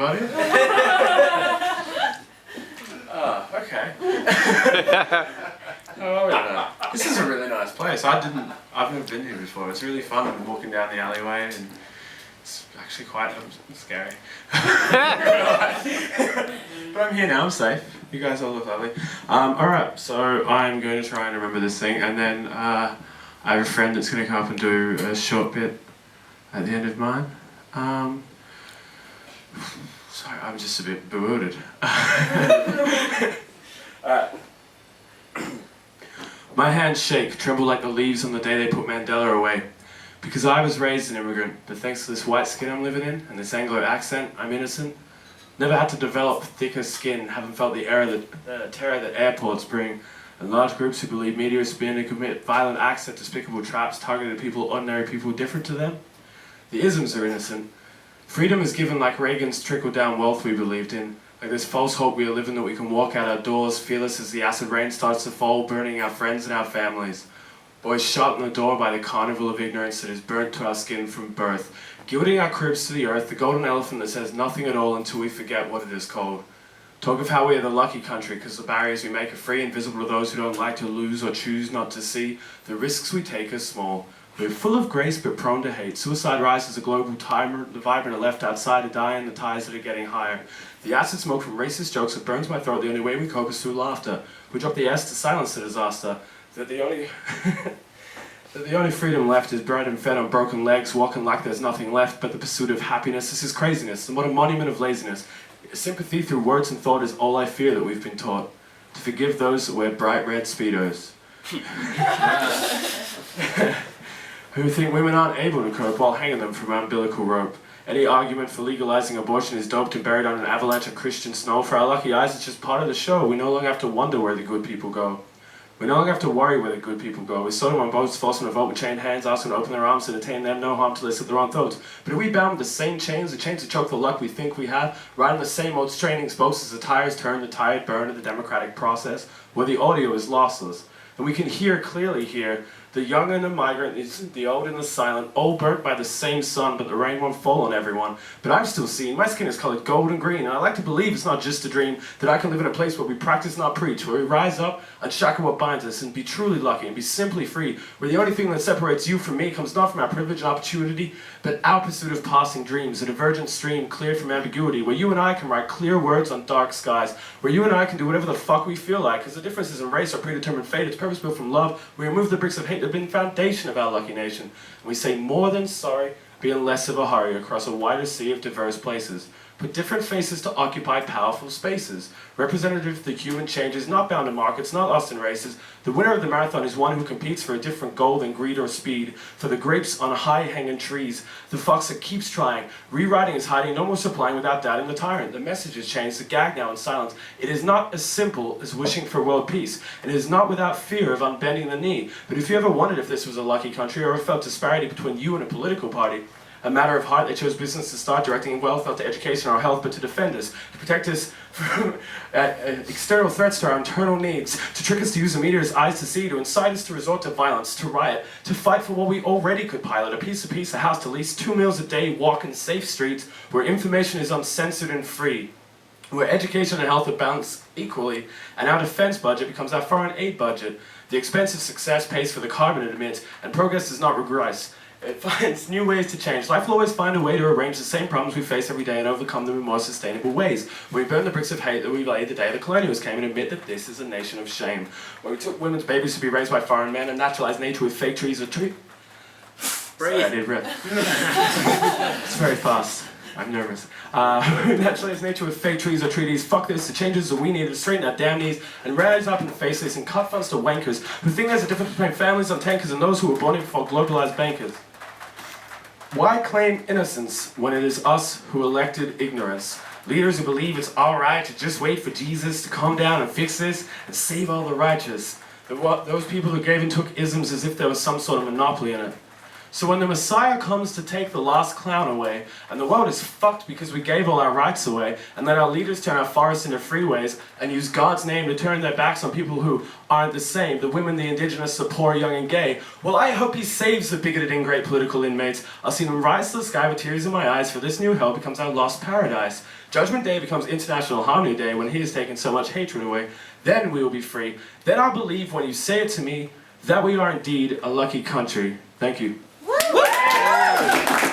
everybody. Okay. This is a really nice place. I've never been here before. It's really fun. I'm walking down the alleyway and it's actually quite scary. But I'm here now, I'm safe. You guys all look lovely. Alright, so I'm going to try and remember this thing, and then I have a friend that's going to come up and do a short bit at the end of mine. Sorry, I'm just a bit bewildered. My hands shake, tremble like the leaves on the day they put Mandela away. Because I was raised an immigrant, but thanks to this white skin I'm living in, and this Anglo accent, I'm innocent. Never had to develop thicker skin, haven't felt the terror that airports bring, and large groups who believe media is spin and commit violent acts at despicable traps targeted at people, ordinary people different to them. The isms are innocent. Freedom is given like Reagan's trickle-down wealth we believed in, like this false hope we are living that we can walk out our doors, fearless as the acid rain starts to fall, burning our friends and our families. Boys shot in the door by the carnival of ignorance that is burnt to our skin from birth, gilding our cribs to the earth, the golden elephant that says nothing at all until we forget what it is called. Talk of how we are the lucky country because the barriers we make are free and visible to those who don't like to lose or choose not to see. The risks we take are small. We're full of grace but prone to hate. Suicide rises a global tyrant, the vibrant are left outside to die and the ties that are getting higher. The acid smoke from racist jokes that burns my throat, the only way we cope is through laughter. We drop the S to silence the disaster. That the only freedom left is bred and fed on broken legs, walking like there's nothing left but the pursuit of happiness. This is craziness, and what a monument of laziness. Sympathy through words and thought is all I fear that we've been taught. To forgive those that wear bright red Speedos. Who think women aren't able to cope while hanging them from an umbilical rope. Any argument for legalizing abortion is doped and buried on an avalanche of Christian snow. For our lucky eyes, it's just part of the show. We no longer have to wonder where the good people go. We no longer have to worry where the good people go. We saw them on boats, forcing to vote with chained hands, asking to open their arms to detain them, no harm till they slip their own throats. But are we bound with the same chains, the chains that choke the luck we think we have, riding the same old straining exposed as the tires turn, the tired burn of the democratic process, where the audio is lossless? And we can hear clearly here, the young and the migrant is the old and the silent, all burnt by the same sun, but the rain won't fall on everyone. But I'm still seeing, my skin is colored gold and green, and I like to believe it's not just a dream, that I can live in a place where we practice not preach, where we rise up, unshackle what binds us, and be truly lucky, and be simply free, where the only thing that separates you from me comes not from our privilege and opportunity, but our pursuit of passing dreams, a divergent stream cleared from ambiguity, where you and I can write clear words on dark skies, where you and I can do whatever the fuck we feel like, because the difference isn't race or predetermined fate, it's purpose built from love. We remove the bricks of hate that have been the foundation of our lucky nation, and we say more than sorry, be in less of a hurry across a wider sea of diverse places. Put different faces to occupy powerful spaces. Representative of the human change is not bound to markets, not lost in races. The winner of the marathon is one who competes for a different goal than greed or speed. For the grapes on high-hanging trees, the fox that keeps trying. Rewriting is hiding, no more supplying without doubting the tyrant. The message has changed, the gag now in silence. It is not as simple as wishing for world peace. And it is not without fear of unbending the knee. But if you ever wondered if this was a lucky country or ever felt disparity between you and a political party, a matter of heart, they chose business to start directing wealth not to education or health, but to defend us, to protect us from external threats to our internal needs, to trick us to use the media as eyes to see, to incite us to resort to violence, to riot, to fight for what we already could pilot, a piece of peace, a house to lease, 2 meals a day, walk in safe streets, where information is uncensored and free, where education and health are balanced equally, and our defense budget becomes our foreign aid budget. The expense of success pays for the carbon it emits, and progress does not regress. It finds new ways to change. Life will always find a way to arrange the same problems we face every day and overcome them in more sustainable ways. When we burn the bricks of hate that we laid the day the colonials came and admit that this is a nation of shame. When we took women's babies to be raised by foreign men and naturalized nature with fake trees or trees. Sorry, I did rip. It's very fast. I'm nervous. Naturalized nature with fake trees or treaties. Fuck this, the changes that we need to straighten our damn knees and rise up and face this and cut funds to wankers who think there's a difference between families on tankers and those who were born in before globalized bankers. Why claim innocence when it is us who elected ignorance? Leaders who believe it's alright to just wait for Jesus to come down and fix this and save all the righteous. Those people who gave and took isms as if there was some sort of monopoly in it. So when the Messiah comes to take the last clown away, and the world is fucked because we gave all our rights away, and let our leaders turn our forests into freeways, and use God's name to turn their backs on people who aren't the same, the women, the indigenous, the poor, young, and gay, well, I hope he saves the bigoted, ingrate political inmates. I'll see them rise to the sky with tears in my eyes, for this new hell becomes our lost paradise. Judgment Day becomes International Harmony Day when he has taken so much hatred away. Then we will be free. Then I'll believe when you say it to me that we are indeed a lucky country. Thank you. Woo!